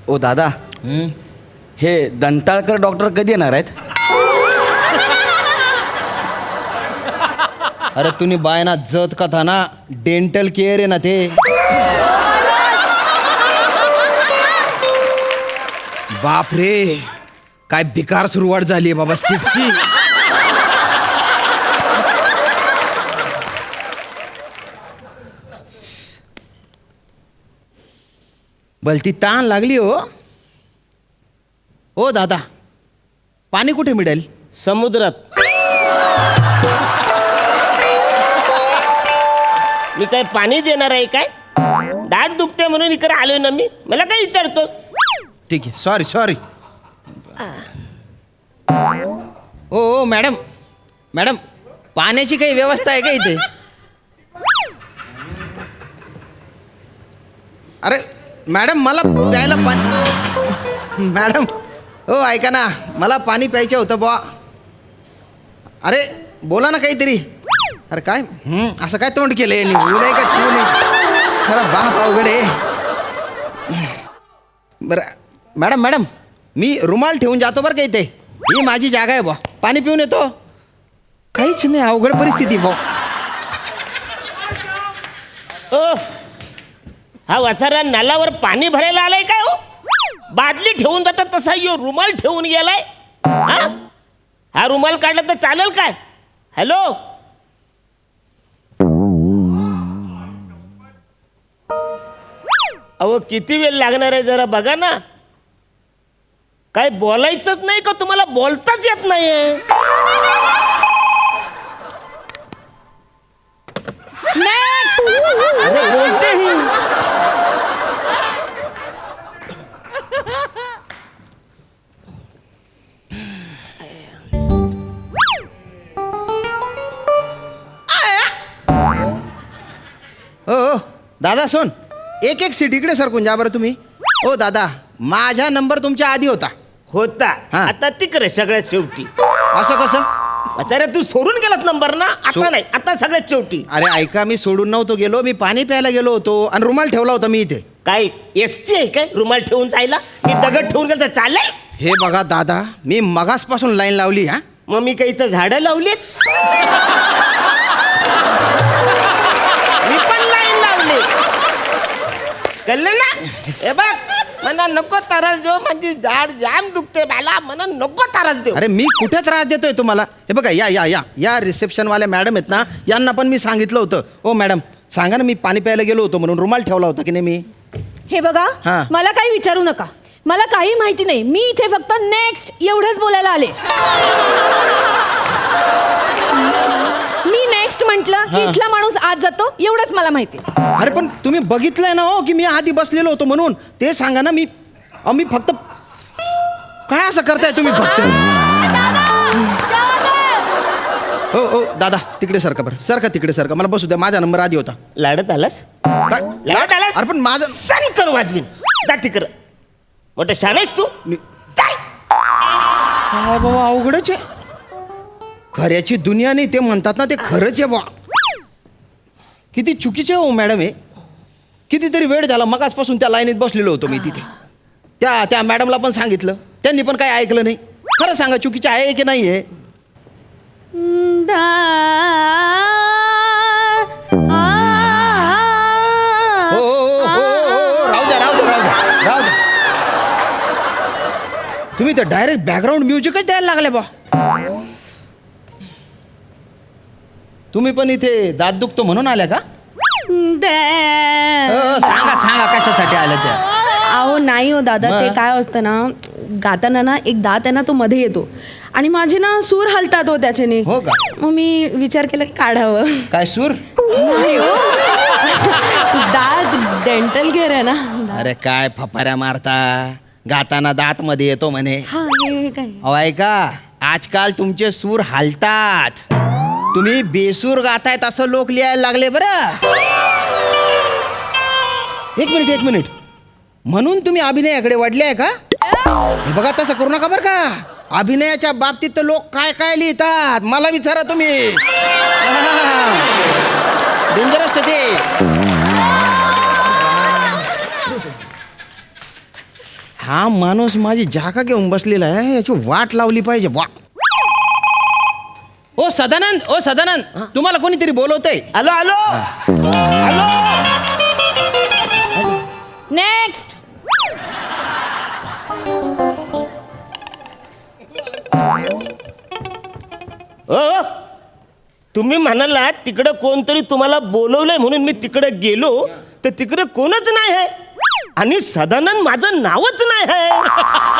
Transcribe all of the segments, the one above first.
ओ दादा हे दंताळकर डॉक्टर कधी येणार आहेत? अरे तुम्ही बायना जत कथा ना डेंटल केअर आहे ना ते. बाप रे काय बेकार सुरुवात झाली बाबा स्किटची. भलती ताण लागली हो. ओ दादा पाणी कुठे मिळेल? समुद्रात. मी काय पाणी देणार आहे काय? दाट दुखते म्हणून इकडे आलोय ना मी. मला काय विचारतो? ठीक आहे सॉरी सॉरी. ओ मॅडम मॅडम पाण्याची काही व्यवस्था आहे का इथे? अरे मॅडम मला प्यायला पाणी. मॅडम हो ऐका ना मला पाणी प्यायचं होतं बुवा. अरे बोला ना काहीतरी. अरे काय असं काय तोंड केलंय बोलाय का चिव नाही खरं बाप अवघड आहे. बरं मॅडम मॅडम मी रुमाल ठेवून जातो बरं का इथे. ही माझी जागा आहे बुवा. पाणी पिऊन येतो. काहीच नाही अवघड परिस्थिती बुवा. ओ हा वसारा नालावर पाणी भरायला आलाय काय हो? बादली ठेवून जातात तसा यो रुमाल ठेवून गेलाय. हा रुमाल काढला तर चालेल काय? हॅलो अहो किती वेळ लागणार आहे जरा बघा ना. काय बोलायचंच नाही का तुम्हाला? बोलताच येत नाहीये. अरे बोलते ही. हो दादा सोन एक एक सीट इकडे सरकून जा बरं तुम्ही. हो दादा माझा नंबर तुमच्या आधी होता. होता हा. आता तिकडे सगळ्यात शेवटी. असं कसं? अरे तू सोडून गेलात नंबर ना. आता नाही आता सगळ्यात शेवटी. अरे ऐका मी सोडून नव्हतो गेलो. मी पाणी प्यायला गेलो होतो आणि रुमाल ठेवला होता मी इथे. काय एसटी आहे काय रुमाल ठेवून जायला? मी दगड ठेवून गेला तर चालेल? हे बघा दादा मी मगासपासून लाईन लावली. हा मग मी काही इथं झाडं लावलीत? मी पण लाईन लावली. कळलं ना? हे बघ मला नको त्रास देऊ. म्हणजे झाड जाम दुखते मला. मला नको त्रास देऊ. अरे मी कुठे त्रास देतोय तुम्हाला? हे बघा या या या या रिसेप्शनवाल्या मॅडम आहेत ना यांना पण मी सांगितलं होतं. ओ मॅडम सांगा ना मी पाणी प्यायला गेलो होतो म्हणून रुमाल ठेवला होता की नाही मी? हे बघा हा. मला काही विचारू नका. मला काही माहिती नाही. मी इथे फक्त नेक्स्ट एवढंच बोलायला आले. मी नेक्स्ट म्हटलं की इथला माणूस आत जातो एवढंच मला माहिती. अरे पण तुम्ही बघितलंय ना हो की मी आधी बसलेलो होतो म्हणून. ते सांगा ना. मी फक्त काय असं करताय तुम्ही फक्त? हो हो दादा तिकडे सरका बरं. सरका तिकडे सरका. मला बसू द्या. माझा नंबर आधी होता. लाडत आलास? काय? लाडत आलास? अरे पण माझं सण करू वाजवीन. जा तिकडं. मोठं शान आहेस तू. चाल. काय बाबा अवघडच आहे. खऱ्याची दुनिया नाही ते म्हणतात ना ते खरंच आहे बा. किती चुकीचे हो मॅडम हे. कितीतरी वेळ झाला मगासपासून त्या लाईनीत बसलेलो होतो मी तिथे. त्या मॅडमला पण सांगितलं त्यांनी पण काही ऐकलं नाही. खरं सांगा चुकीचे आहे की नाही आहे? राहू द्या. तुम्ही तर डायरेक्ट बॅकग्राऊंड म्युझिकच द्यायला लागले बा. तुम्ही पण इथे दात दुखतो म्हणून आल्या का? सांगा सांगा कशासाठी आल्या त्या? अहो नाही हो दादा ते काय असतं ना गाताना ना एक दात आहे ना तो मध्ये येतो आणि माझे ना सूर हलतात हो त्याच्याने. हो का? मग मी विचार केला की काढावं. काय सूर? नाही हो दात डेंटल केअर आहे ना. अरे काय फपाऱ्या मारता. गाताना दात मध्ये येतो म्हणे. हा हे काय अहो ऐका आजकाल तुमचे सूर हालतात. तुम्ही बेसूर गातायत असं लोक लिहायला लागले बरं. एक मिनिट म्हणून तुम्ही अभिनयाकडे वळले आहे का? हे बघा तसं करू नका बरं का. अभिनयाच्या बाबतीत तर लोक काय काय लिहितात मला विचारा तुम्ही. डेंजरस ते. हा माणूस माझी जागा घेऊन बसलेला आहे, याची वाट लावली पाहिजे. वा ओ सदानंद तुम्हाला कोणीतरी बोलवतंय. आलो आलो आलो. नेक्स्ट. तुम्ही म्हणाला तिकडं कोणतरी तुम्हाला बोलवलंय म्हणून मी तिकडे गेलो, तर तिकडे कोणच नाही आहे आणि सदानंद माझं नावच नाही आहे.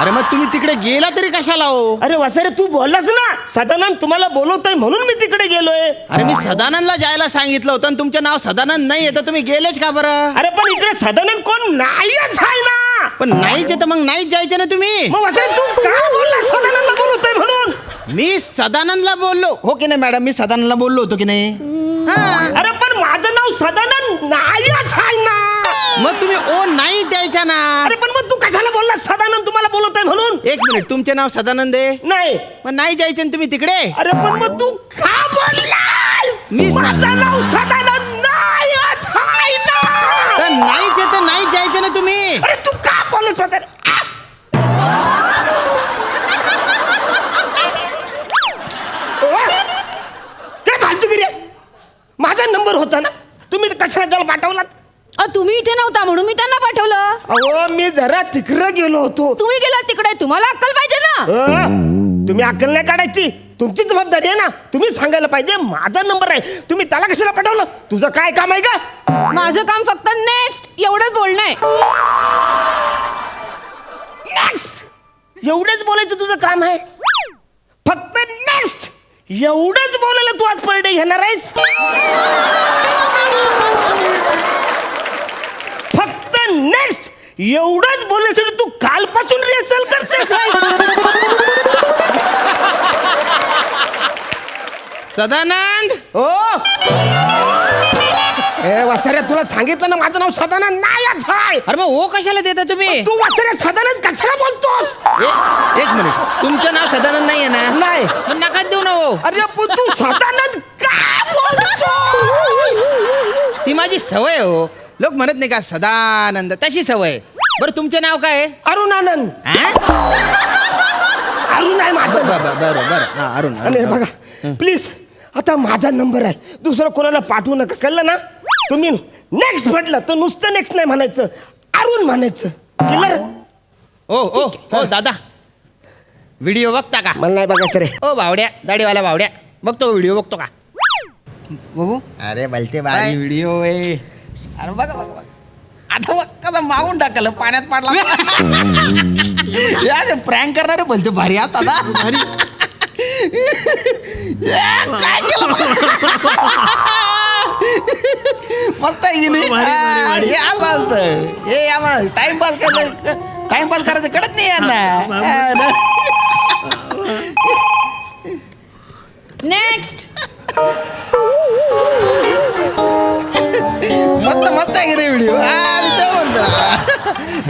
अरे मग तुम्ही तिकडे गेला तरी कशाला हो? अरे वासारे तू बोललास ना सदानंद तुम्हाला बोलवतोय म्हणून मी तिकडे गेलोय. अरे मी सदानंदला जायला सांगितलं होतं आणि तुमचं नाव सदानंद नाही तर तुम्ही गेलेच का बरं? अरे पण इकडे सदानंद कोण नाहीच आहे ना. पण नाहीच आहे तर मग नाहीच जायचं ना तुम्ही. मग वासारे तू काय बोलला सदानंदला बोलवतोय म्हणून? मी सदानंदला बोललो हो की नाही मॅडम? मी सदानंदला बोललो होतो की नाही? अरे पण माझं नाव सदानंद नाहीच आहे ना. मग तुम्ही ओ नाही द्यायचा ना. अरे पण मग तू कशाला बोलला सदानंद तुम्हाला बोलवतोय म्हणून? एक मिनिट, तुमचे नाव सदानंद आहे? नाही. मग नाही जायचं ना तुम्ही तिकडे? अरे पण मग तू का बोललास? मी माझं नाव सदानंद नाहीच आहे ना. तर नाहीच आहे तर नाही जायचं ना तुम्ही. अरे तू का बोलत होता? काय फालतूगिरी आहे? माझा नंबर होता ना, तुम्ही कशाला त्याला पाठवलात? तुम्ही इथे नव्हता म्हणून मी त्यांना पाठवलं. अहो मी जरा तिकडं गेलो होतो. तुम्ही गेला तिकडे, तुम्हाला अक्कल पाहिजे ना. तुम्ही अक्कल नाही काढायची, तुमची जबाबदारी आहे ना. तुम्ही सांगायला पाहिजे माझा नंबर आहे, तुम्ही त्याला कशाला पाठवलं? तुझं काय काम आहे का? माझं काम फक्त नेक्स्ट एवढंच बोलणं आहे. नेक्स्ट एवढंच बोलायचं तुझं काम आहे? फक्त नेक्स्ट एवढंच बोलायला तू आज पर डे घेणार आहेस? फक्त नेक्स्ट एवढंच बोलण्यासाठी तू कालपासून रिहर्सल करतेस? सदानंद हो ए वासऱ्या, तुला सांगितलं ना माझं नाव सदानंद नाहीच आहे. अरे मग ओ कशाला देता तुम्ही? तू वासऱ्या सदानंद कशाला बोलतोस? एक मिनिट, तुमचं नाव सदानंद नाही आहे ना? नाही. पण नका देऊ ना हो. अरे पण तू सदानंद काय बोलतोस? ती माझी सवय हो. लोक म्हणत नाही का सदानंद, तशी सवय. बरं तुमचं नाव काय आहे? अरुण आनंद. हा? अरुण आहे माझं. बरं हा, अरुण. आणि हे बघा प्लीज, आता माझा नंबर आहे, दुसरं कोणाला पाठवू नका, कळलं ना? तुम्ही नेक्स्ट म्हटलं तर नुसतं नेक्स्ट नाही म्हणायचं, अरुण म्हणायचं. क्लिअर? ओ दादा, व्हिडिओ बघता का? मला नाही बघायचं रे. ओ बावड्या, दाढीवाला बावड्या, बघतो व्हिडिओ बघतो का? बघू. अरे भलते भारी व्हिडिओ आहे. अरे बघा आता बघ कसं मागून टाकलं, पाण्यात पाडला. प्रँक करणारे भलते भारी आहात दादा. भारी काय केलं मस्त आहे की नाही? हे असं असतं, हे आम्हाला टाइमपास करायचं कळत नाही यांना. नेक्स्ट. मस्त आहे की नाही व्हिडिओ?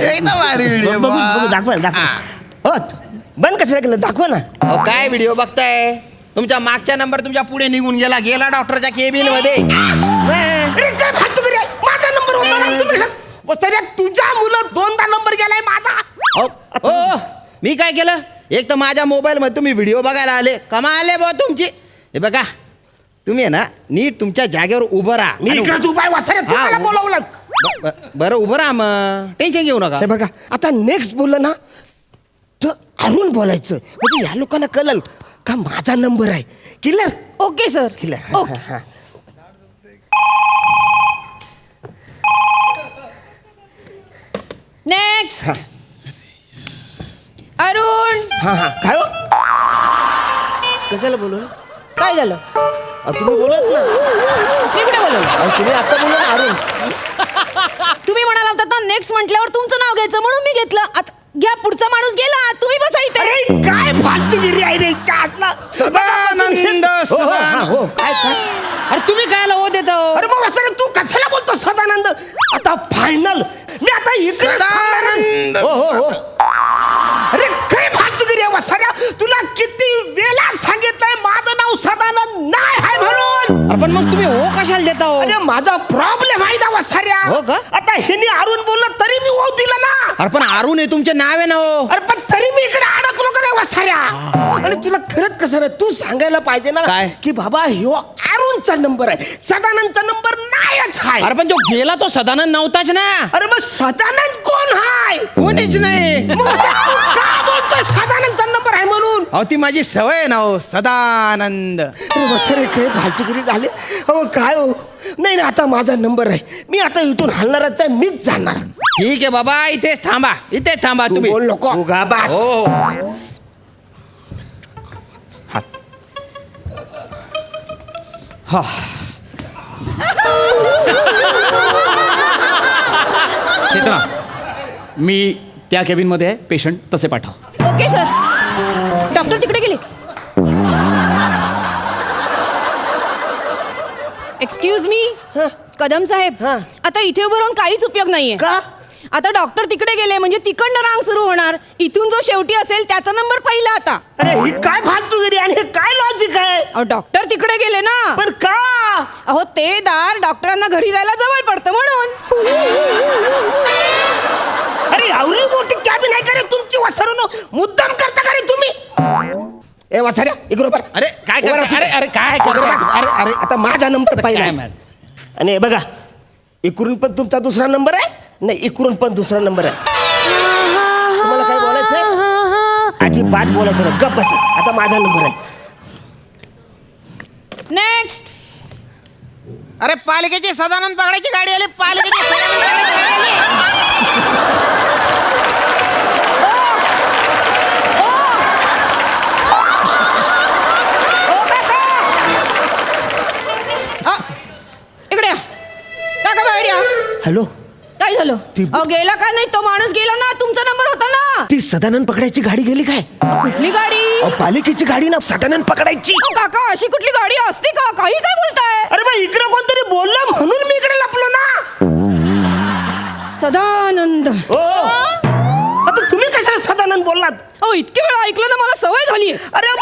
एकदम भारी व्हिडिओ. दाखवा बंद कशाला केलं? दाखवा ना. काय व्हिडिओ बघताय? तुमचा मागचा नंबर तुमच्या पुढे निघून गेला डॉक्टरच्या केबिन मध्ये. अरे काय फालतू करे? माझा नंबर होता ना, तुम्ही सर तुझ्या मुलं दोनदा नंबर गेलाय माझा. हो मी काय केलं? एक तर माझ्या मोबाईल मध्ये तुम्ही व्हिडिओ बघायला आले, कमाले बा तुमची. हे बघा तुम्ही आहे ना नीट तुमच्या जागेवर उभं राहा. मी इकडेच उपाय वासरे तुम्हाला बोलावलं. बरं उभं राहा, मग टेन्शन घेऊ नका. हे बघा आता नेक्स्ट बोललं ना तर अरुण बोलायचं, म्हणजे या लोकांना कळलं का माझा नंबर आहे. Clear? Okay sir. Clear. Okay. Next. Arun. हा काय हो? कशाला बोलवलं? काय झालं? तुम्ही बोलत ना. मी कुठे बोलवलं? तुम्ही आता बोला ना अरुण. तुम्ही म्हणाला होता ना नेक्स्ट म्हटल्यावर तुमचं नाव घ्यायचं म्हणून मी घेतलं. आता घ्या, पुढचा माणूस गेला, तुम्ही बसा इथे. अरे काय फालतूगिरी आहे रे आतला. सदानंद हो काय काय? अरे तुम्ही कायला हो देतो? अरे मग असं तू कशाला बोलतो सदानंद? आता फायनल मी आता इकडे सदानंद. हो अरे काय फालतूगिरी आहे वसाऱ्या? तुला किती वेळा सांगितलंय माझं नाव सदानंद नाही आहे म्हणून. अरे पण मग तुम्ही हो कशाला देता हो? अरे माझा प्रॉब्लेम आहे ना वसाऱ्या. हो का? आता ह्यानी अरुण बोललं तरी मी हो दिला ना. अरे पण अरुण आहे तुमचे नाव आहे ना हो. अरे पण तरी मी इकडे अडकलो का नाही वसाऱ्या. आणि तुला खरंच कसं रे, तू सांगायला पाहिजे ना काय? की बाबा ह्यो अरुणचा नंबर आहे, सदानंदचा नंबर नाहीच आहे. अरे पण जो गेला तो सदानंद नव्हताच ना. अरे मग सदानंद कोण हाय? कोणीच नाही. मग असं तू का बोलतोय सदानंदचा नंबर आहे म्हणून? अहो ती माझी सवय आहे ना हो, सदानंद. अरे वसारे काय फालतुगिरी झाले. हो काय हो, नाही नाही आता माझा नंबर आहे, मी आता इथून हलणारच आहे, मीच जाणार. ठीक आहे बाबा, इथेच थांबा, इथेच थांबा तू तुम्ही. बोल नको. उगा बास. हो हो. चेतना, मी त्या केबिनमध्ये आहे, पेशंट तसे पाठव. Okay sir. डॉक्टर तिकडे गेले. एक्सक्यूज मी कदम साहेब, हा. आता इथे उभं राहून काहीच उपयोग नाहीये. का? आता डॉक्टर तिकडे गेले म्हणजे तिकडनं रांग सुरू होणार. इथून जो शेवटी असेल त्याचा नंबर पहिला आता. अरे ही काय फालतुगिरी आणि हे काय लॉजिक आहे? अहो डॉक्टर तिकडे गेले ना. पण का? अहो ते दार डॉक्टरांना घरी जायला जवळ पडतं म्हणून. अरे एवढी मोठी कॅबिन आहे का रे तुमची वसरून? मुद्दाम करता का रे तुम्ही? ए वसाऱ्या इकडे बघ. अरे काय करता? अरे अरे काय करता? अरे अरे आता माझा नंबर पहिला काय आहे. मॅम? आणि हे बघा, इकडून पण तुमचा दुसरा नंबर आहे, नाही इकडून पण दुसरा नंबर आहे. तुम्हाला काय बोलायचंय? अजिबात बोलायचं नाही, गप्प बसा. आता माझा नंबर आहे. नेक्स्ट. अरे पालिकेची सदानंद पकडायची गाडी आली. पालिकेची सदानंद पकडायची गाडी आली. ओ काका, इकडे या. काका बाहेर या. हॅलो, काय झालं? अहो गेला का नाही? तो माणूस गेला ना, तुमचा नंबर होता ना. ती सदानंद पकडायची गाडी गेली काय? कुठली गाडी? अहो, पालिकेची गाडी ना, सदानंद पकडायची. अहो, काका अशी कुठली गाडी असते का? काही काय बोलताय? अरे बा इकडे कोणतरी बोललं म्हणून मी इकडे लपलो ना. सदानंद. हो, आता तुम्ही कशाला सदानंद बोललात? अहो इतके वेळा ऐकलं ना, मला सवय झाली. अरे